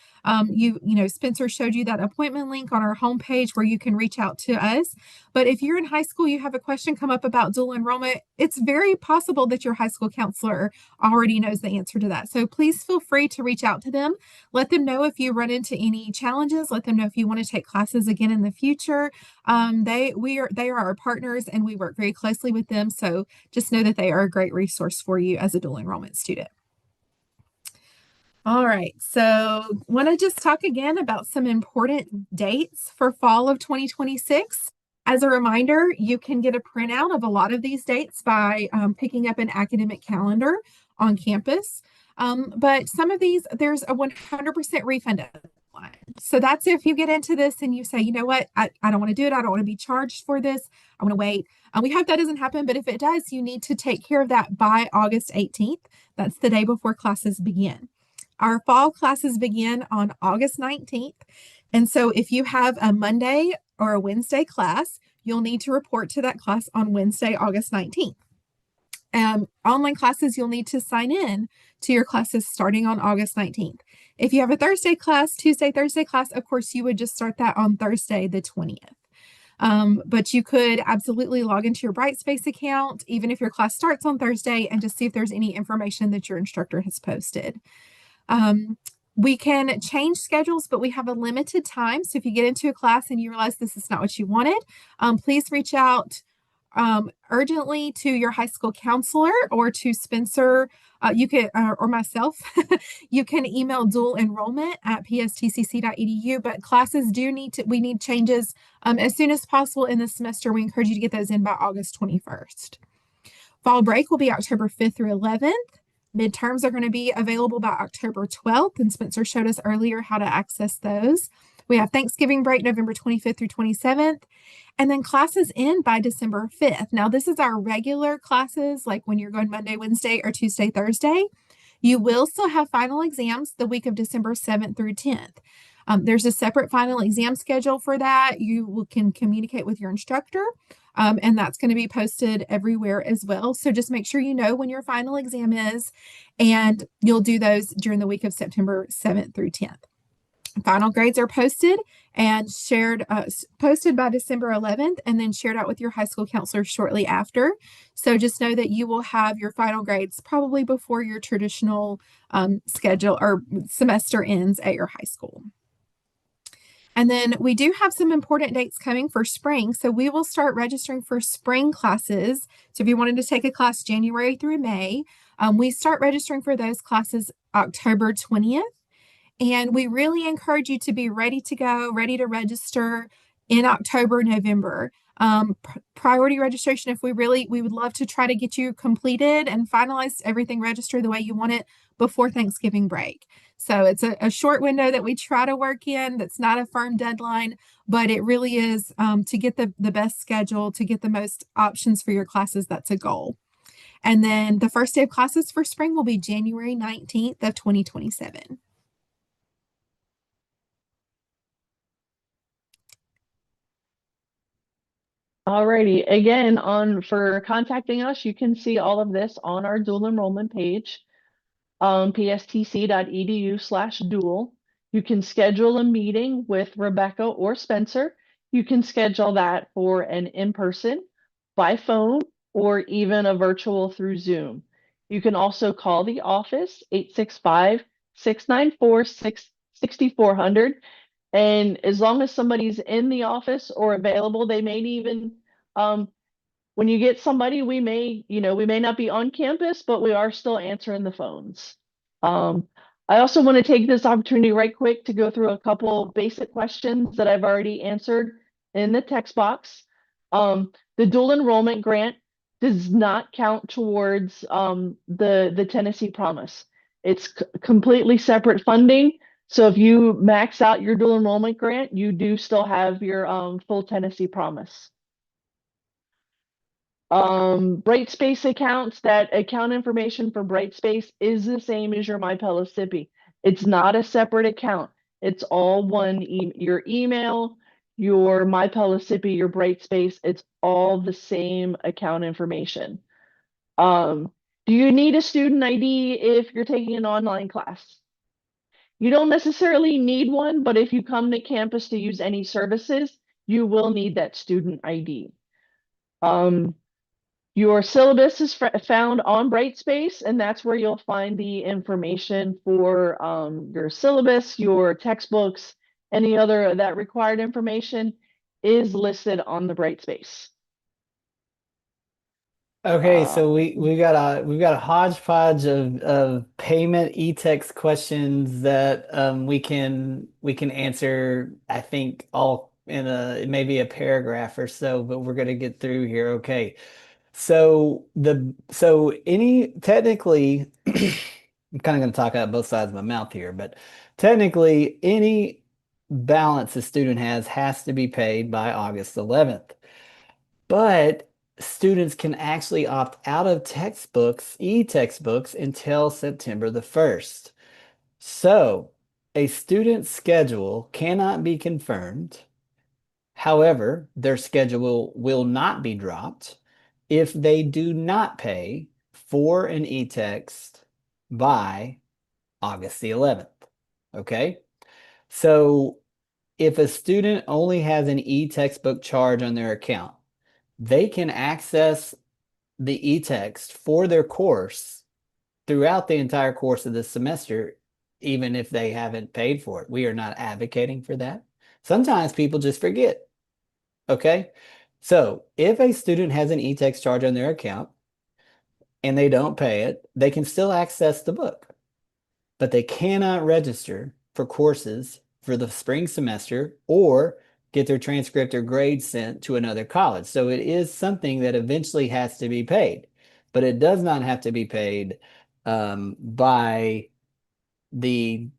Spencer showed you that appointment link on our homepage where you can reach out to us. But if you're in high school, you have a question come up about dual enrollment, it's very possible that your high school counselor already knows the answer to that. So please feel free to reach out to them. Let them know if you run into any challenges. Let them know if you want to take classes again in the future. They are our partners, and we work very closely with them. So just know that they are a great resource for you as a dual enrollment student. All right, so want to just talk again about some important dates for fall of 2026. As a reminder, you can get a printout of a lot of these dates by picking up an academic calendar on campus. But some of these, there's a 100% refund deadline. So that's if you get into this and you say, you know what, I don't want to do it. I don't want to be charged for this. I want to wait. We hope that doesn't happen, but if it does, you need to take care of that by August 18th. That's the day before classes begin. Our fall classes begin on August 19th. And so if you have a Monday or a Wednesday class, you'll need to report to that class on Wednesday, August 19th. Online classes, you'll need to sign in to your classes starting on August 19th. If you have a Thursday class, Tuesday, Thursday class, of course, you would just start that on Thursday, the 20th. But you could absolutely log into your Brightspace account, even if your class starts on Thursday, and just see if there's any information that your instructor has posted. We can change schedules, but we have a limited time. So if you get into a class and you realize this is not what you wanted, please reach out urgently to your high school counselor or to Spencer. You can, or myself, you can email dualenrollment@pstcc.edu, but classes we need changes as soon as possible in the semester. We encourage you to get those in by August 21st. Fall break will be October 5th through 11th. Midterms are going to be available by October 12th, and Spencer showed us earlier how to access those. We have Thanksgiving break November 25th through 27th, and then classes end by December 5th. Now, this is our regular classes, like when you're going Monday, Wednesday, or Tuesday, Thursday. You will still have final exams the week of December 7th through 10th. There's a separate final exam schedule for that. You can communicate with your instructor, and that's going to be posted everywhere as well. So just make sure you know when your final exam is, and you'll do those during the week of September 7th through 10th. Final grades are posted and shared, posted by December 11th, and then shared out with your high school counselor shortly after. So just know that you will have your final grades probably before your traditional schedule or semester ends at your high school. And then we do have some important dates coming for spring. So we will start registering for spring classes. So if you wanted to take a class January through May, we start registering for those classes October 20th. And we really encourage you to be ready to go, ready to register in October, November. Priority registration, if we would love to try to get you completed and finalized everything registered the way you want it before Thanksgiving break. So it's a short window that we try to work in. That's not a firm deadline, but it really is to get the best schedule, to get the most options for your classes. That's a goal. And then the first day of classes for spring will be January 19th of 2027. Alrighty. Again, for contacting us, you can see all of this on our dual enrollment page, pstc.edu/dual. You can schedule a meeting with Rebecca or Spencer. You can schedule that for an in-person, by phone, or even a virtual through Zoom. You can also call the office, 865-694-6400. And as long as somebody's in the office or available, they may even, when you get somebody, we may not be on campus, but we are still answering the phones. I also want to take this opportunity right quick to go through a couple basic questions that I've already answered in the text box. The dual enrollment grant does not count towards the Tennessee Promise. It's completely separate funding. So if you max out your dual enrollment grant, you do still have your full Tennessee Promise. Brightspace accounts, that account information for Brightspace is the same as your MyPelosippi. It's not a separate account. It's all one, your email, your MyPelosippi, your Brightspace, it's all the same account information. Do you need a student ID if you're taking an online class? You don't necessarily need one, but if you come to campus to use any services, you will need that student ID. Your syllabus is found on Brightspace, and that's where you'll find the information for your syllabus, your textbooks, any other that required information is listed on the Brightspace. Okay, so we've got a hodgepodge of payment e-text questions that we can answer, I think, all in maybe a paragraph or so, but we're gonna get through here. Okay. So any technically I'm kind of going to talk out both sides of my mouth here, but technically any balance a student has to be paid by August 11th. But students can actually opt out of textbooks, e-textbooks until September the 1st. So a student's schedule cannot be confirmed. However, their schedule will not be dropped if they do not pay for an e-text by August the 11th. Okay? So if a student only has an e-textbook charge on their account, they can access the e-text for their course throughout the entire course of the semester, even if they haven't paid for it. We are not advocating for that. Sometimes people just forget. Okay. So if a student has an e-text charge on their account and they don't pay it, they can still access the book, but they cannot register for courses for the spring semester or get their transcript or grades sent to another college. So it is something that eventually has to be paid, but it does not have to be paid by the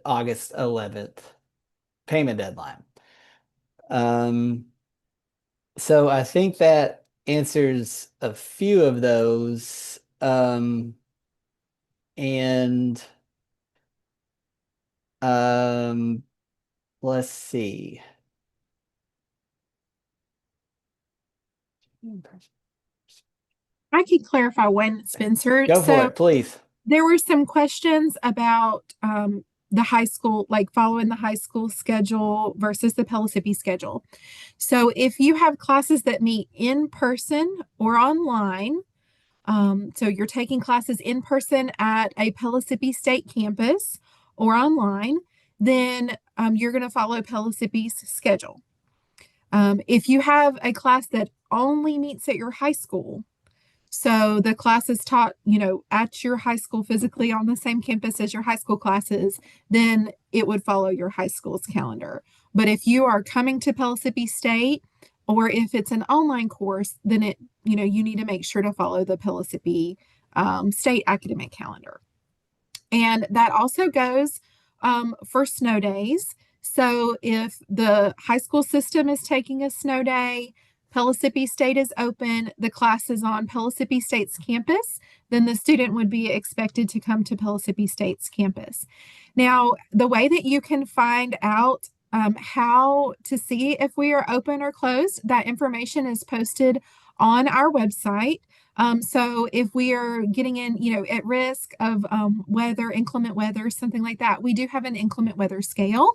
August 11th payment deadline. So I think that answers a few of those. And let's see. I could clarify one, Spencer. Go for So it, please. there were some questions about the high school, like following the high school schedule versus the Pellissippi schedule. So if you have classes that meet in person or online, so you're taking classes in person at a Pellissippi State campus or online, then you're going to follow Pellissippi's schedule. If you have a class that only meets at your high school, So the class is taught, at your high school physically on the same campus as your high school classes, then it would follow your high school's calendar. But if you are coming to Pellissippi State, or if it's an online course, then you need to make sure to follow the Pellissippi State academic calendar. And that also goes for snow days. So if the high school system is taking a snow day, Pellissippi State is open, the class is on Pellissippi State's campus, then the student would be expected to come to Pellissippi State's campus. Now, the way that you can find out how to see if we are open or closed, that information is posted on our website. So if we are getting in, at risk of weather, inclement weather, something like that, we do have an inclement weather scale.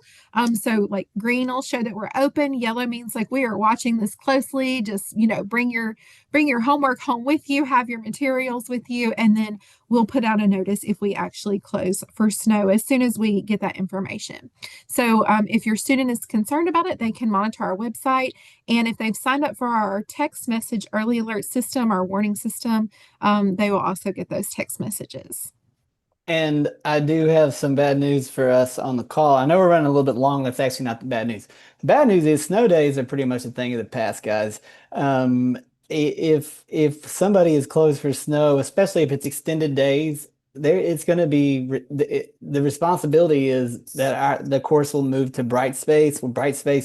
So like green will show that we're open. Yellow means like we are watching this closely. Just, bring your homework home with you, have your materials with you, and then we'll put out a notice if we actually close for snow as soon as we get that information. So if your student is concerned about it, they can monitor our website. And if they've signed up for our text message early alert system, our warning system, they will also get those text messages. And I do have some bad news for us on the call. I know we're running a little bit long. That's actually not the bad news. The bad news is snow days are pretty much a thing of the past, guys. If somebody is closed for snow, especially if it's extended days, it's going to be the responsibility is that the course will move to bright space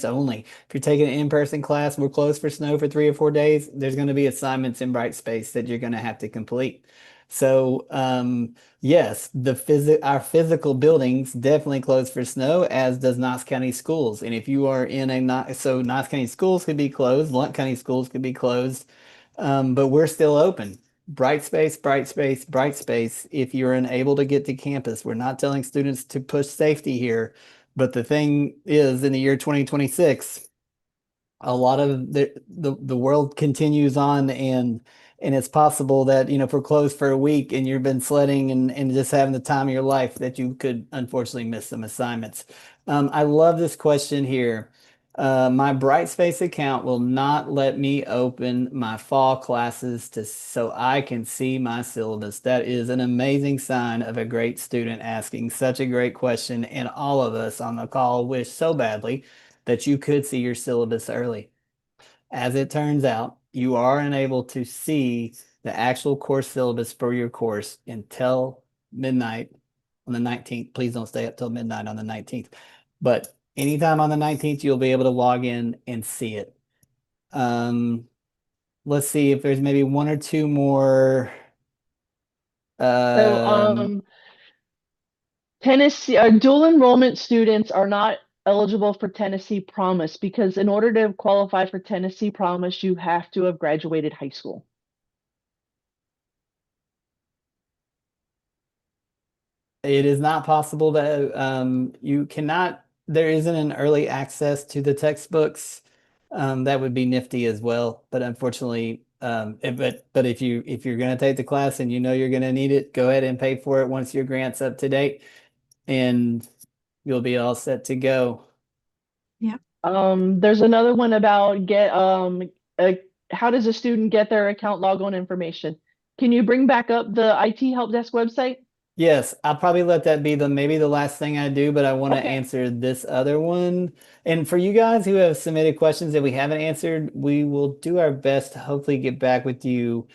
only. If you're taking an in-person class, we're closed for snow for 3 or 4 days. There's going to be assignments in bright space that you're going to have to complete. So, yes, our physical buildings definitely close for snow, as does Knox County Schools. And if you are in so Knox County Schools could be closed, Blount County Schools could be closed, but we're still open. Bright space, bright space, bright space. If you're unable to get to campus, we're not telling students to push safety here. But the thing is, in the year 2026, a lot of the world continues on, and it's possible that if we're closed for a week and you've been sledding and just having the time of your life, that you could unfortunately miss some assignments. I love this question here. My Brightspace account will not let me open my fall classes so I can see my syllabus. That is an amazing sign of a great student asking such a great question, and all of us on the call wish so badly that you could see your syllabus early. As it turns out, you are unable to see the actual course syllabus for your course until midnight on the 19th. Please don't stay up till midnight on the 19th. But anytime on the 19th, you'll be able to log in and see it. Let's see if there's maybe one or two more. So, Tennessee dual enrollment students are not eligible for Tennessee Promise because in order to qualify for Tennessee Promise, you have to have graduated high school. It is not possible that you cannot, there isn't an early access to the textbooks. That would be nifty as well. But unfortunately, but if you're going to take the class and you're going to need it, go ahead and pay for it once your grant's up to date, and you'll be all set to go. Yeah. There's another one about how does a student get their account logon information? Can you bring back up the IT Help Desk website? Yes, I'll probably let that be maybe the last thing I do, but I want to Okay. answer this other one. And for you guys who have submitted questions that we haven't answered, we will do our best to hopefully get back with you.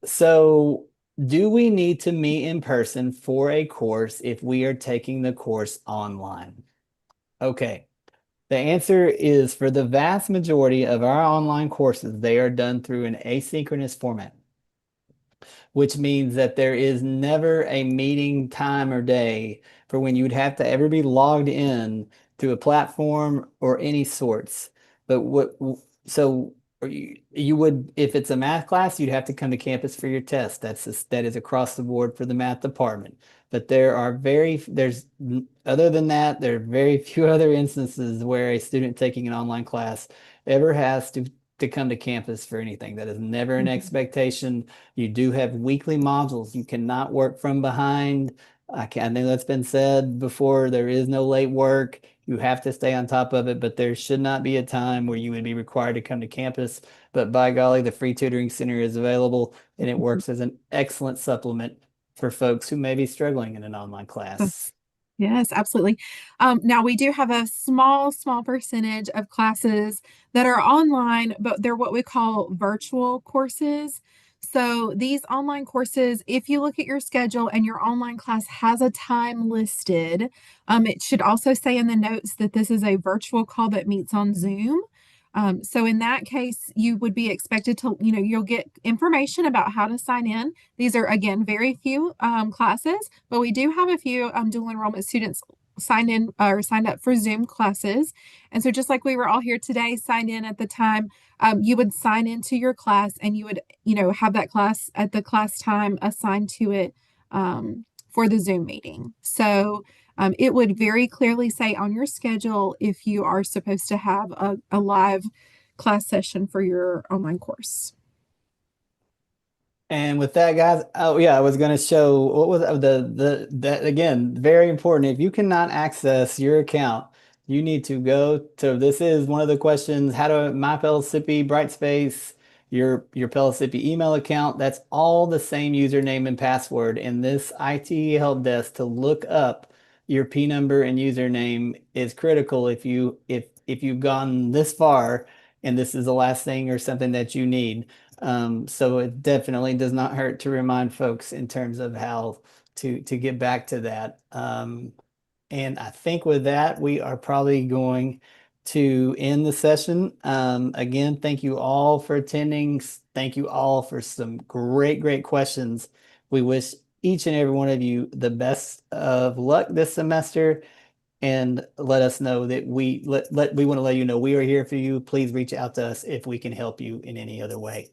So do we need to meet in person for a course if we are taking the course online? Okay. The answer is for the vast majority of our online courses, they are done through an asynchronous format, which means that there is never a meeting time or day for when you'd have to ever be logged in to a platform or any sorts. But so you would, if it's a math class, you'd have to come to campus for your test. That is across the board for the math department. But other than that, there are very few other instances where a student taking an online class ever has to come to campus for anything. That is never an expectation. You do have weekly modules. You cannot work from behind. I think that's been said before. There is no late work. You have to stay on top of it, but there should not be a time where you would be required to come to campus. But by golly, the free tutoring center is available and it works as an excellent supplement for folks who may be struggling in an online class. Yes, absolutely. Now we do have a small percentage of classes that are online, but they're what we call virtual courses. So these online courses, if you look at your schedule and your online class has a time listed, it should also say in the notes that this is a virtual call that meets on Zoom. So in that case, you would be expected to, you'll get information about how to sign in. These are, again, very few classes, but we do have a few dual enrollment students signed in or signed up for Zoom classes. And so just like we were all here today, signed in at the time, you would sign into your class and you would, have that class at the class time assigned to it for the Zoom meeting. So it would very clearly say on your schedule if you are supposed to have a live class session for your online course. And with that, guys, oh yeah, I was going to show what was that again, very important. If you cannot access your account, you need to go to, this is one of the questions, how to My Pellissippi, Brightspace, your Pellissippi email account. That's all the same username and password. And this IT help desk to look up your P number and username is critical if you've gone this far and this is the last thing or something that you need. So it definitely does not hurt to remind folks in terms of how to get back to that. And I think with that, we are probably going to end the session. Again, thank you all for attending. Thank you all for some great questions. We wish each and every one of you the best of luck this semester and let us know that we want to let you know we are here for you. Please reach out to us if we can help you in any other way.